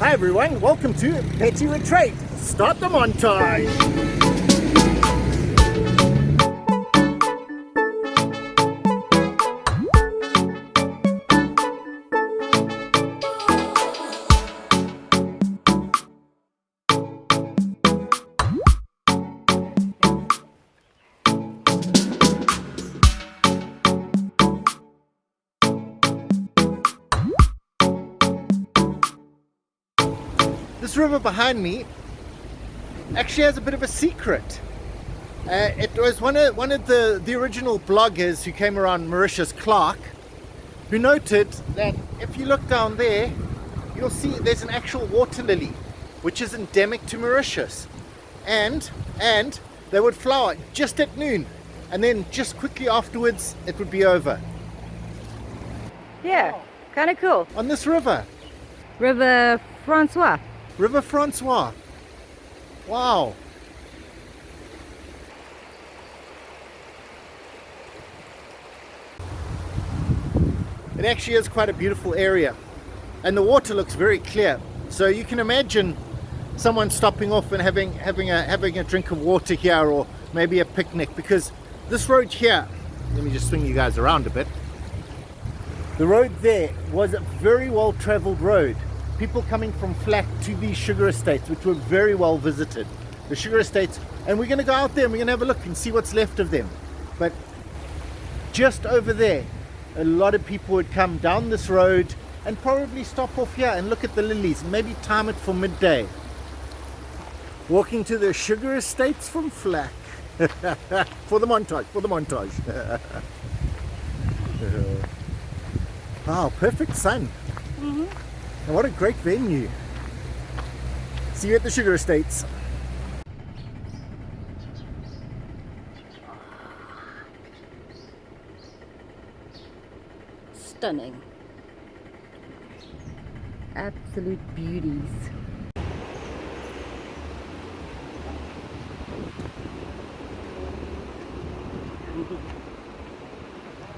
Hi everyone, welcome to Petit Retraite. Start the montage. This river behind me actually has a bit of a secret. It was one of the original bloggers who came around Mauritius, Clark, who noted that if you look down there, you'll see there's an actual water lily, which is endemic to Mauritius, and they would flower just at noon, and then just quickly afterwards it would be over. Yeah, kind of cool. On this river, River Francois. River Francois. Wow. It actually is quite a beautiful area, and the water looks very clear. So you can imagine someone stopping off and having a drink of water here, or maybe a picnic, because this road here, let me just swing you guys around a bit. The road there was a very well traveled road. People coming from Flat to these sugar estates, which were very well visited. The sugar estates, and we're going to go out there and we're going to have a look and see what's left of them. But just over there, a lot of people would come down this road and probably stop off here and look at the lilies and maybe time it for midday. Walking to the sugar estates from Flat. For the montage. Wow, perfect sun. Mm-hmm. And what a great venue. See you at the sugar estates. Stunning. Absolute beauties.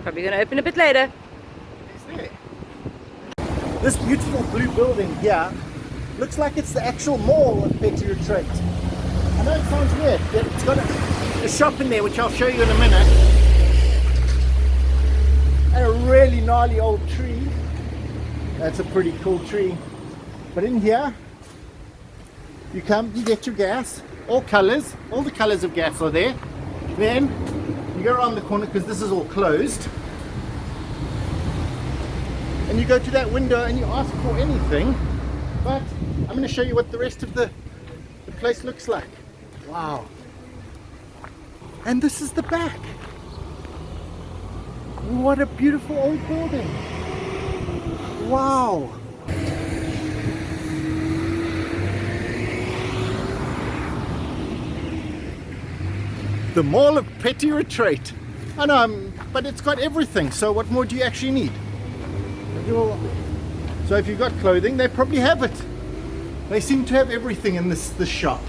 Probably going to open a bit later. This beautiful blue building here looks like it's the actual mall of Petit Retraite. I know it sounds weird, but it's got a shop in there, which I'll show you in a minute. And a really gnarly old tree. That's a pretty cool tree. But in here, you come, you get your gas, all colors, all the colors of gas are there. Then you go around the corner, because this is all closed. And you go to that window and you ask for anything, but I'm going to show you what the rest of the place looks like. Wow. And this is the back. What a beautiful old building. Wow. The Mall of Petit Retraite. I know, but it's got everything, so what more do you actually need? So if you've got clothing, they probably have it. They seem to have everything in this shop.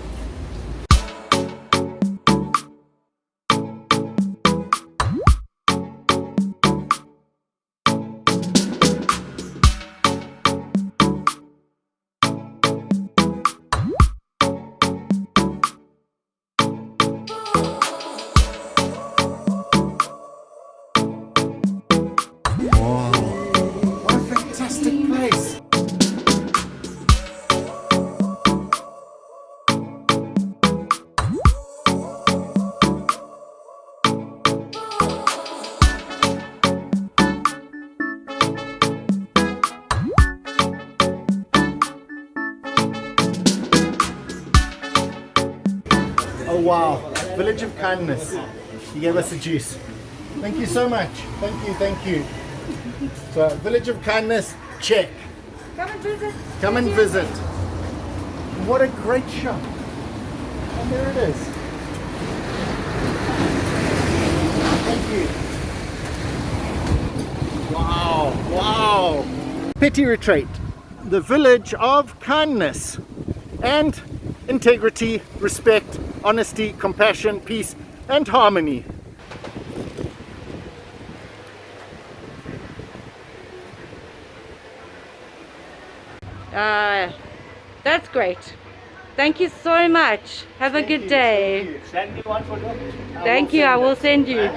Place. Oh wow, Village of Kindness. He gave us a juice. Thank you so much. Thank you. So, Village of Kindness, check. Come and visit. Come and visit. What a great shop. And there it is. Thank you. Wow. Petit Retraite, the village of kindness and integrity, respect, honesty, compassion, peace, and harmony. That's great. Thank you so much. Have a good day. Send me one for them. Thank you. I will send you.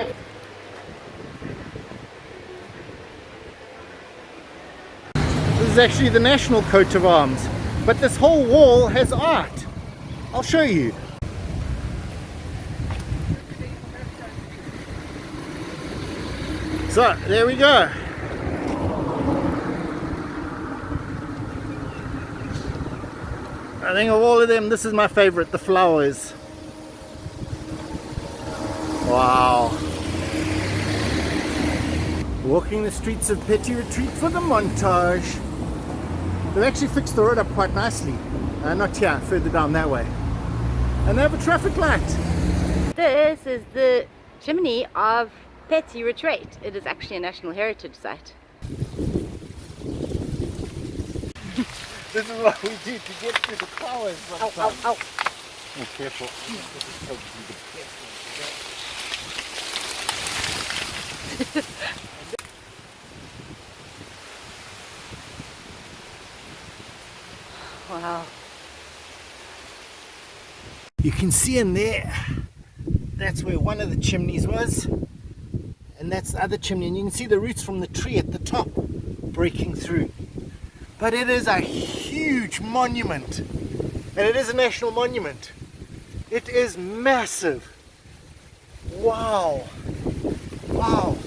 This is actually the national coat of arms, but this whole wall has art. I'll show you. So there we go. I think of all of them, this is my favorite, the flowers. Wow. Walking the streets of Petit Retraite for the montage. They've actually fixed the road up quite nicely. Not here, further down that way. And they have a traffic light. This is the chimney of Petit Retraite. It is actually a National Heritage Site. This is what we do to get to the flowers. Ow, ow, ow. Oh, careful. Wow. You can see in there, that's where one of the chimneys was, and that's the other chimney, and you can see the roots from the tree at the top breaking through. But it is a huge monument, and it is a national monument. It is massive. Wow. Wow.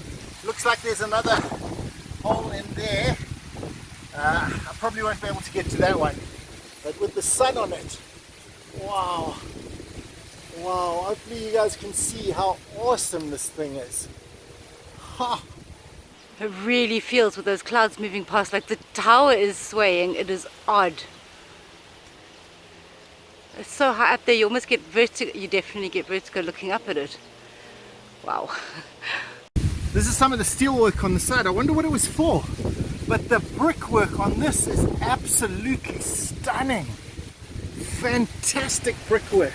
Looks like there's another hole in there. I probably won't be able to get to that one, but with the sun on it, wow. Wow, hopefully you guys can see how awesome this thing is. Ha! It really feels with those clouds moving past, like the tower is swaying. It is odd. It's so high up there, you almost get vertigo. You definitely get vertigo looking up at it. Wow. This is some of the steelwork on the side. I wonder what it was for. But the brickwork on this is absolutely stunning. Fantastic brickwork.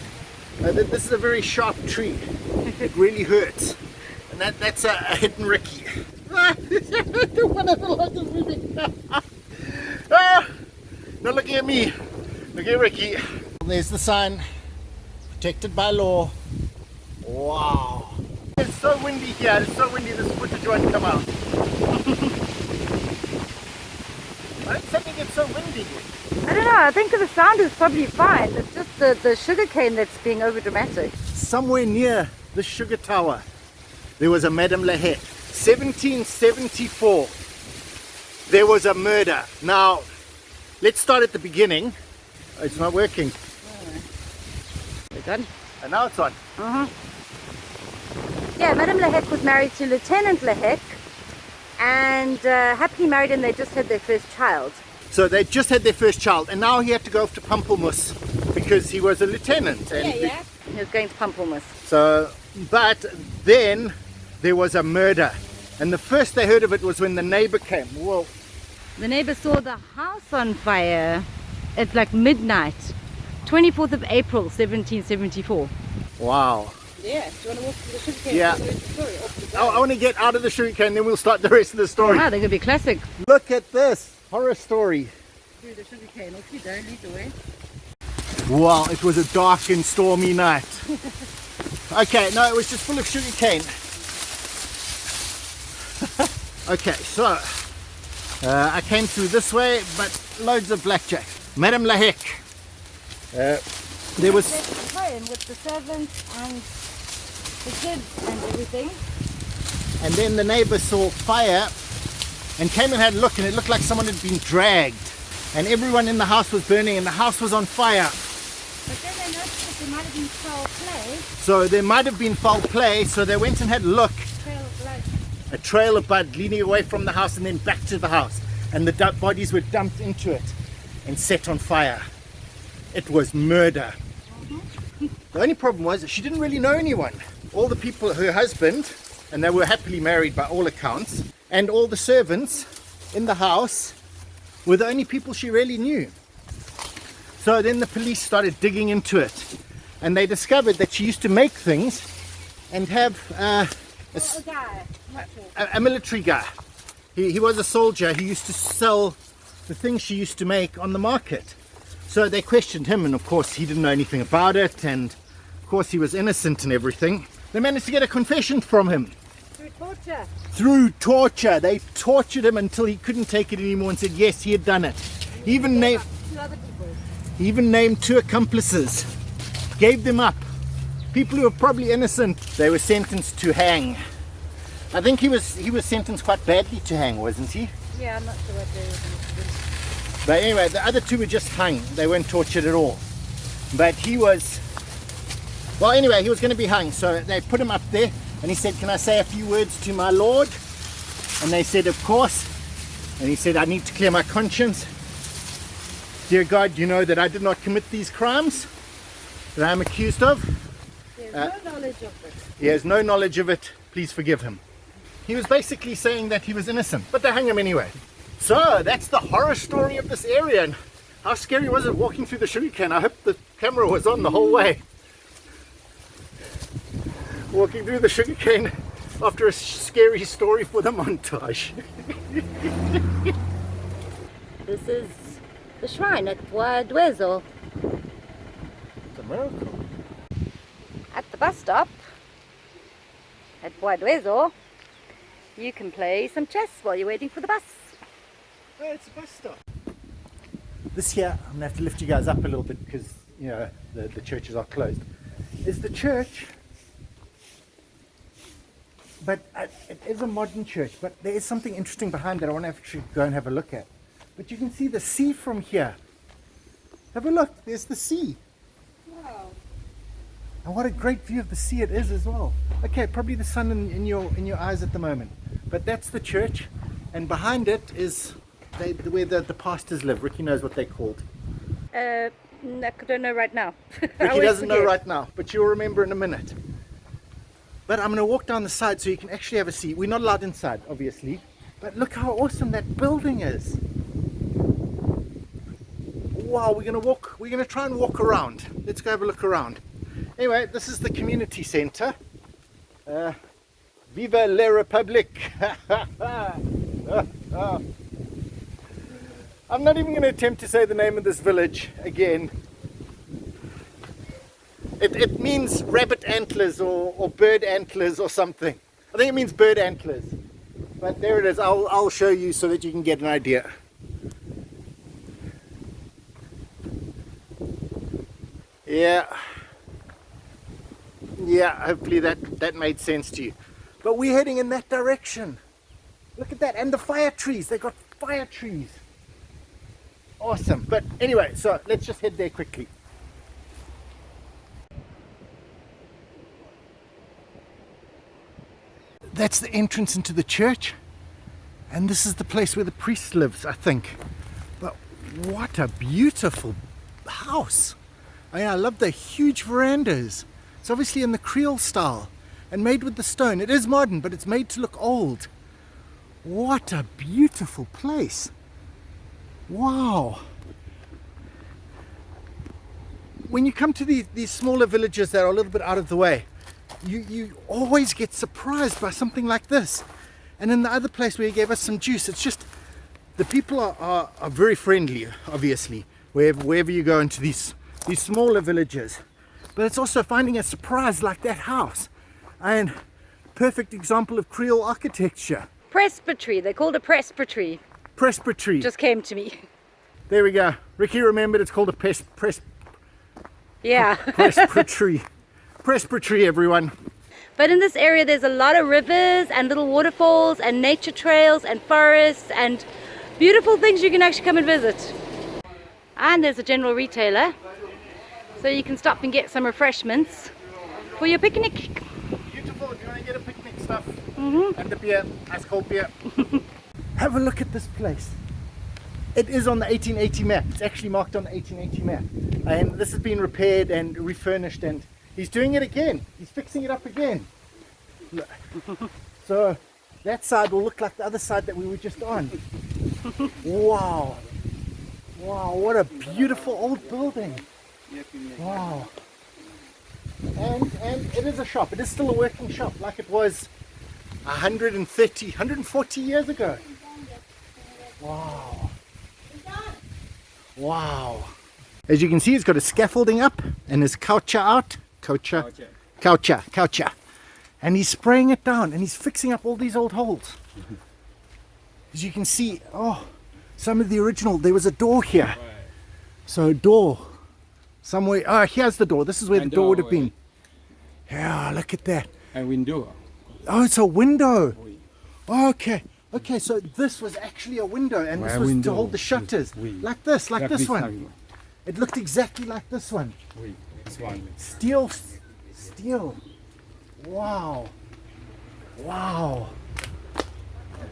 This is a very sharp tree. It really hurts. And that's a hidden Ricky. One of the lights is moving. Not looking at me. Look at Ricky. There's the sign. Protected by law. Wow. It's so windy here. It's so windy this footage won't come out. I don't think it's so windy. I don't know, I think the sound is probably fine. It's just the sugarcane that's being over dramatic. Somewhere near the sugar tower, there was a Madam Lehec. 1774. There was a murder. Now, let's start at the beginning. It's not working. It's on. And now it's on. Yeah, Madam Lehec was married to Lieutenant Lehec and happily married, and they just had their first child. So they just had their first child, and now he had to go off to Pampelmus because he was a lieutenant. And He was going to Pampelmus. So, but then there was a murder, and the first they heard of it was when the neighbor came. Well, The neighbor saw the house on fire at like midnight, 24th of April, 1774. wow. Yeah, do you want to walk to the sugarcane? Yeah. I want to get out of the sugarcane, then we'll start the rest of the story. Wow, they're going to be classic. Look at this horror story. Through the sugarcane, off you don't lead the way. Wow, it was a dark and stormy night. Okay, no, it was just full of sugarcane. Okay, so I came through this way, but loads of blackjack. Madam Lehec. There was, Home with the servants and the kids and everything. and then the neighbor saw fire and came and had a look, and it looked like someone had been dragged, and everyone in the house was burning, and the house was on fire. But then they noticed that there might have been foul play. So there might have been foul play, so they went and had a look. Trail of blood. A trail of blood leading away from the house and then back to the house, and the bodies were dumped into it and set on fire. It was murder. The only problem was she didn't really know anyone. All the people, her husband, and they were happily married by all accounts, and all the servants in the house were the only people she really knew. So then the police started digging into it, and they discovered that she used to make things and have A guy, not sure. a military guy. He was a soldier. He used to sell the things she used to make on the market. So they questioned him, and of course he didn't know anything about it, and of course he was innocent and everything. They managed to get a confession from him. Through torture. Through torture. They tortured him until he couldn't take it anymore and said yes, he had done it. He even named 2 other people. He even named 2 accomplices. Gave them up. People who were probably innocent, they were sentenced to hang. I think he was sentenced quite badly to hang, wasn't he? Yeah, I'm not sure what they were. But anyway, the other 2 were just hung. They weren't tortured at all. But he was, well, anyway, he was going to be hung. So they put him up there, and he said, "Can I say a few words to my Lord?" And they said, "Of course." And he said, "I need to clear my conscience. Dear God, you know that I did not commit these crimes that I am accused of. There's no knowledge of it. He has no knowledge of it. Please forgive him." He was basically saying that he was innocent, but they hung him anyway. So that's the horror story of this area. And how scary was it walking through the sugarcane? I hope the camera was on the whole way. Walking through the sugarcane after a scary story for the montage. This is the shrine at Dwezo. It's a miracle. At the bus stop at Dwezo, you can play some chess while you're waiting for the bus. Oh, it's a bus stop. This here, I'm going to have to lift you guys up a little bit because, you know, the churches are closed. Is the church, but it is a modern church, but there is something interesting behind that I want to actually go and have a look at. But you can see the sea from here. Have a look, there's the sea. Wow. And what a great view of the sea it is as well. Okay, probably the sun in your eyes at the moment. But that's the church, and behind it is where the pastors live. Ricky knows what they're called. I don't know right now. Ricky doesn't know right now, but you'll remember in a minute. But I'm going to walk down the side so you can actually have a seat. We're not allowed inside, obviously. But look how awesome that building is. Wow, we're going to try and walk around. Let's go have a look around. Anyway, this is the community center. Viva la Republique. I'm not even going to attempt to say the name of this village again. It means rabbit antlers or bird antlers or something. I think it means bird antlers. But there it is. I'll show you so that you can get an idea. Yeah, hopefully that made sense to you. But we're heading in that direction. Look at that, and the fire trees. They got fire trees. Awesome. But anyway, so let's just head there quickly. That's the entrance into the church, and this is the place where the priest lives, I think. But what a beautiful house. I love the huge verandas. It's obviously in the Creole style and made with the stone. It is modern, but it's made to look old. What a beautiful place. Wow. When you come to these smaller villages that are a little bit out of the way, you always get surprised by something like this. And in the other place where he gave us some juice, it's just, the people are very friendly, obviously, wherever you go into these smaller villages. But it's also finding a surprise like that house. And perfect example of Creole architecture. Presbytery, they called it presbytery. Presbytery. Just came to me. There we go. Ricky remembered it's called a Yeah. presbytery. Presbytery, everyone. But in this area there's a lot of rivers and little waterfalls and nature trails and forests and beautiful things you can actually come and visit. And there's a general retailer, so you can stop and get some refreshments for your picnic. Beautiful, if you want to get a picnic stuff. And the beer, ice cold beer. Have a look at this place. It is on the 1880 map. It's actually marked on the 1880 map. And this has been repaired and refurnished, and he's doing it again. He's fixing it up again. Look. So that side will look like the other side that we were just on. Wow. Wow, what a beautiful old building. Wow. And it is a shop. It is still a working shop like it was 140 years ago. Wow. Wow. As you can see, he's got his scaffolding up and his coucher out. Coucher. And he's spraying it down and he's fixing up all these old holes. As you can see, oh, some of the original, there was a door here. So a door somewhere. Oh, here's the door. This is where the door would have been. Yeah, look at that. A window. Oh, it's a window. Oh, okay. Okay, so this was actually a window, and this was to hold the shutters. Like this one. It looked exactly like this one. Steel. Wow.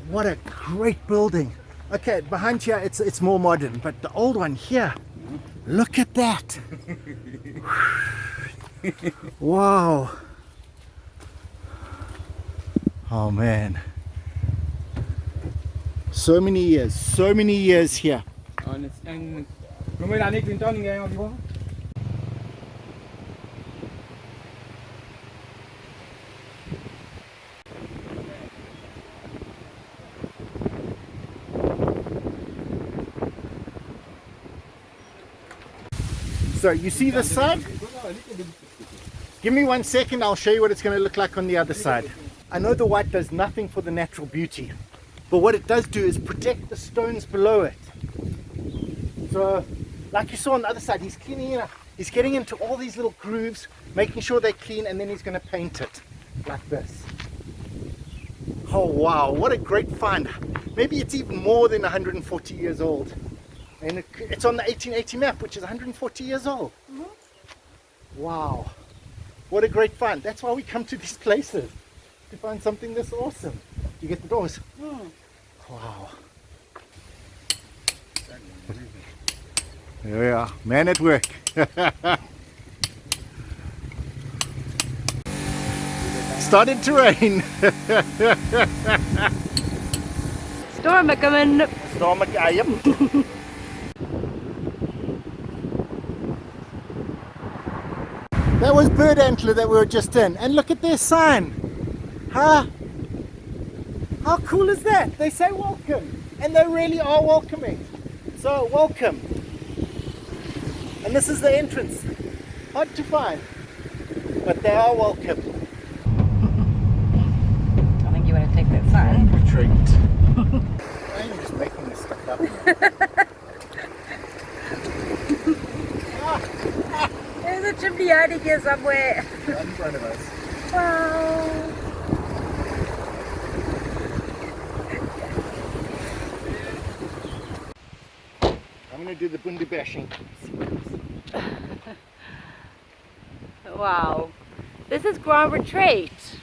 What a great building. Okay, behind here it's more modern, but the old one here, look at that. Wow. Oh man. So many years here. So you see this side? Give me 1 second, I'll show you what it's going to look like on the other side. I know the white does nothing for the natural beauty, but what it does do is protect the stones below it. So, like you saw on the other side, he's cleaning it up. He's getting into all these little grooves, making sure they're clean, and then he's going to paint it like this. Oh wow, what a great find. Maybe it's even more than 140 years old. And it's on the 1880 map, which is 140 years old. Wow, what a great find. That's why we come to these places, to find something this awesome. You get the doors? Wow. There we are, man at work. Started to rain. Storm coming. Yep. That was Bird Antler that we were just in, and look at their sign. Huh? How cool is that? They say welcome, and they really are welcoming. So welcome. And this is the entrance. Hard to find, but they are welcome. I think you want to take that sign. Retraite. I'm just making this stuff up. There's a chimney hiding here somewhere. Right in front of us. Wow. I'm going to do the bundu bashing. Wow. This is Grand Retraite.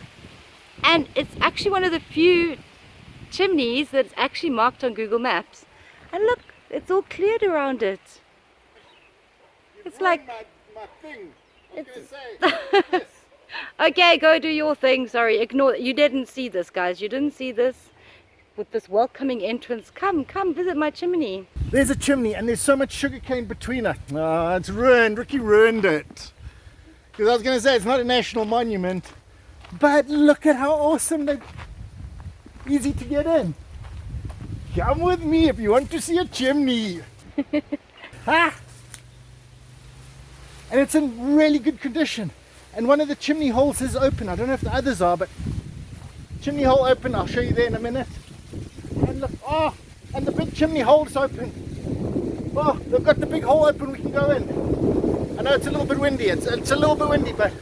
And it's actually one of the few chimneys that's actually marked on Google Maps. And look, it's all cleared around it. It's like... my thing. I was going to say. Yes. Okay, go do your thing. Sorry, ignore it. You didn't see this, guys. You didn't see this. With this welcoming entrance. Come visit my chimney. There's a chimney and there's so much sugarcane between us. Oh, it's ruined. Ricky ruined it. Because I was going to say it's not a national monument. But look at how awesome they're easy to get in. Come with me if you want to see a chimney. Ha! And it's in really good condition. And one of the chimney holes is open. I don't know if the others are, but chimney hole open. I'll show you there in a minute. And look, oh, and the big chimney hole is open. Oh, they've got the big hole open. We can go in. I know it's a little bit windy. It's a little bit windy, but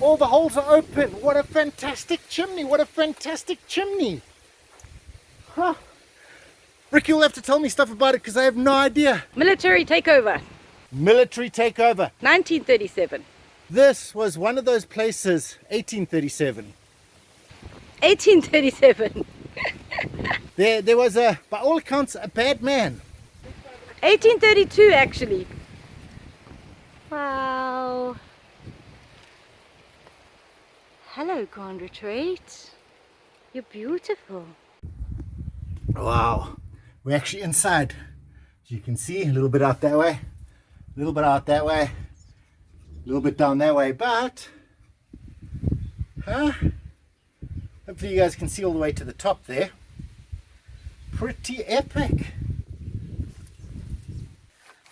all the holes are open. What a fantastic chimney. What a fantastic chimney. Huh. Ricky will have to tell me stuff about it because I have no idea. Military takeover. Military takeover. 1937. This was one of those places, 1837. 1837. There was by all accounts, a bad man. 1832 actually. Wow. Hello, Grand Retraite. You're beautiful. Wow. We're actually inside. As you can see, a little bit out that way, a little bit out that way, a little bit down that way, but hopefully you guys can see all the way to the top there. Pretty epic.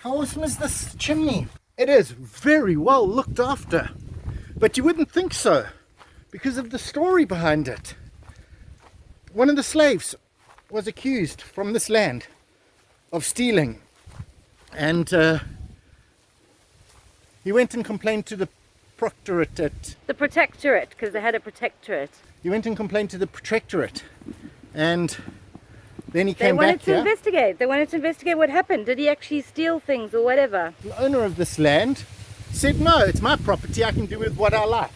How awesome is this chimney? It is very well looked after, but you wouldn't think so because of the story behind it. One of the slaves was accused from this land of stealing, and he went and complained to the proctorate at... The protectorate, because they had a protectorate. He went and complained to the protectorate, and then he They came wanted back to here. investigate. They wanted to investigate what happened. Did he actually steal things or whatever? The owner of this land said, no, it's my property, I can do with what I like.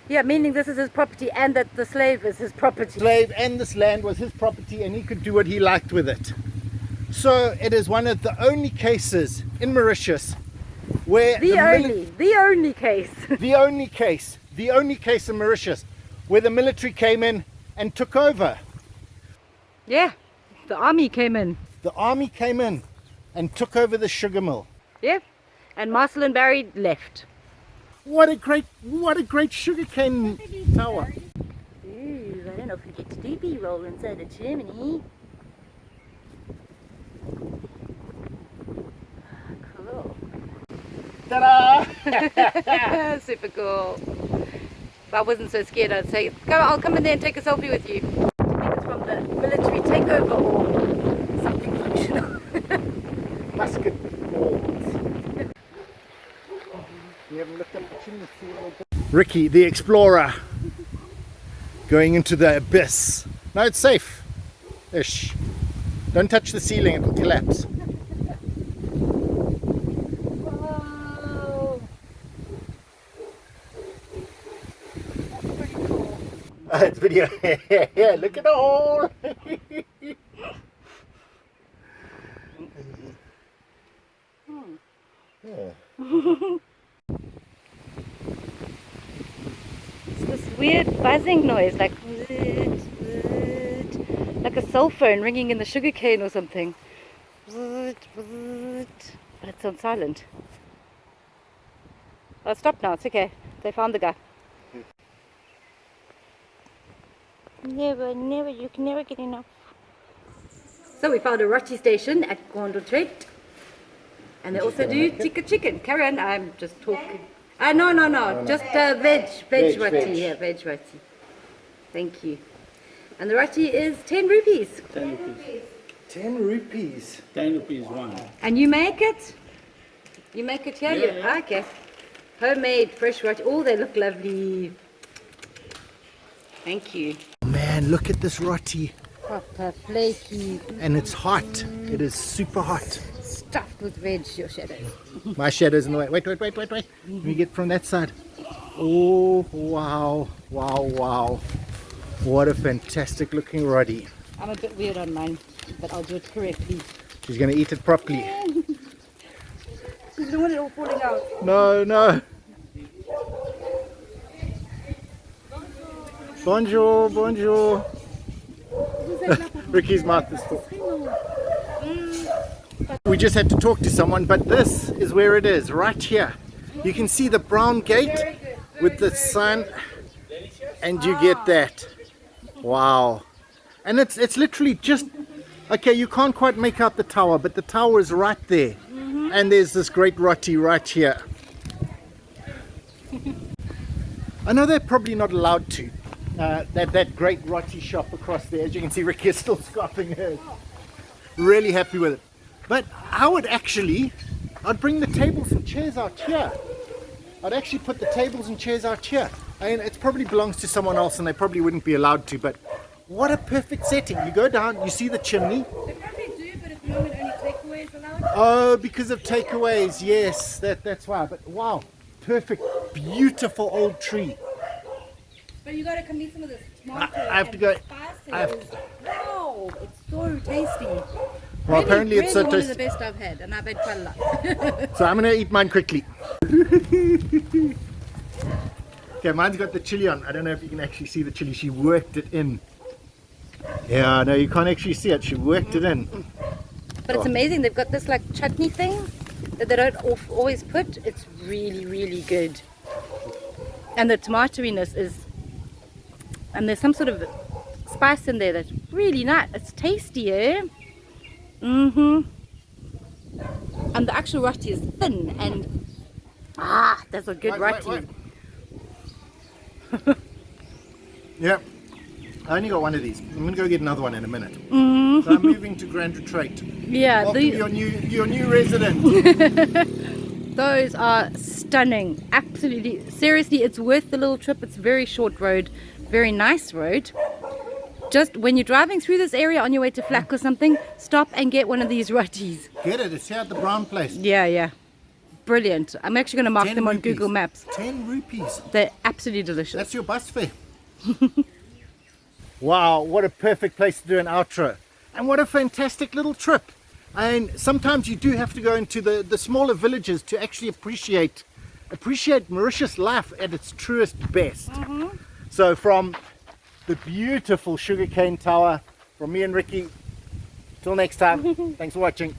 Yeah, meaning this is his property and that the slave is his property. Slave and this land was his property and he could do what he liked with it. So it is one of the only cases in Mauritius where The only case. the only case in Mauritius where the military came in and took over. Yeah, the army came in. The army came in and took over the sugar mill. Yeah, and Marcel and Barry left. What a great sugarcane tower. Ooh, I don't know if we get to do B-roll inside of Germany. Cool. Ta-da! Super cool. If I wasn't so scared, I'd say, I'll come in there and take a selfie with you. I think it's from the military takeover or something functional. Musket balls. You haven't looked up the chimney. Ricky, the explorer, going into the abyss. No, it's safe. Ish. Don't touch the ceiling, it will collapse. Whoa. Pretty cool. It's video. Yeah, look at the hole. Yeah. It's this weird buzzing noise, like a cell phone ringing in the sugarcane or something. But it's on silent. Oh, stop now, it's okay. They found the guy. Never, you can never get enough. So we found a roti station at Petit Retraite. And they also do tikka chicken. Carry on, I'm just talking. No. Just veg roti. Yeah, veg roti. Thank you. And the roti is 10 rupees. 10 rupees. 10 rupees. 10 rupees one. And you make it? You make it here? Yeah. Okay. Homemade, fresh roti. Oh, they look lovely. Thank you. Man, look at this roti. Proper flaky. And it's hot. It is super hot. Stuffed with veg, your shadows. My shadow's in the way. Wait. Let me get from that side. Oh, wow. What a fantastic looking roti. I'm a bit weird on mine, but I'll do it correctly. She's going to eat it properly. You don't want it all falling out. No. Bonjour. Ricky's mouth is full. We just had to talk to someone, but this is where it is, right here. You can see the brown gate with the sun, and you get that. Wow. And it's literally just, okay, you can't quite make out the tower, but the tower is right there. And there's this great roti right here. I know they're probably not allowed to. That great roti shop across there, as you can see, Ricky is still scoffing hers. Really happy with it. But I would actually, I'd bring the tables and chairs out here. I'd actually put the tables and chairs out here. I mean, it probably belongs to someone else and they probably wouldn't be allowed to, but what a perfect setting. You go down, you see the chimney. They probably do, but at the moment only takeaways allowed. Oh, because of takeaways, yes, that's why. But wow, perfect, beautiful old tree. But you gotta come eat some of this tomato. I have to go. Wow, it's so tasty. Well, apparently it's so one of the tasty. best I've had, and I've had quite a lot. So I'm gonna eat mine quickly. Okay, mine's got the chili on. I don't know if you can actually see the chili. She worked it in. Yeah, no, you can't actually see it. She worked it in. But it's amazing. They've got this like chutney thing that they don't always put. It's really, really good. And the tomatoiness is, and there's some sort of spice in there that's really nice. It's tasty, eh? Mm-hmm. And the actual roti is thin and that's a good roti. Yeah, I only got one of these. I'm going to go get another one in a minute. So I'm moving to Grand Retraite. Yeah, Welcome to your new resident. those are stunning. Absolutely, seriously, it's worth the little trip. It's a very short road, very nice road. Just when you're driving through this area on your way to Flak or something, stop and get one of these rotis. Get it, it's here at the brown place. Yeah. Brilliant. I'm actually going to mark them on rupees. Google Maps. 10 rupees. They're absolutely delicious. That's your bus fare. Wow, what a perfect place to do an outro. And what a fantastic little trip. And sometimes you do have to go into the smaller villages to actually appreciate Mauritius life at its truest best. So from the beautiful sugarcane tower, from me and Ricky, till next time, thanks for watching.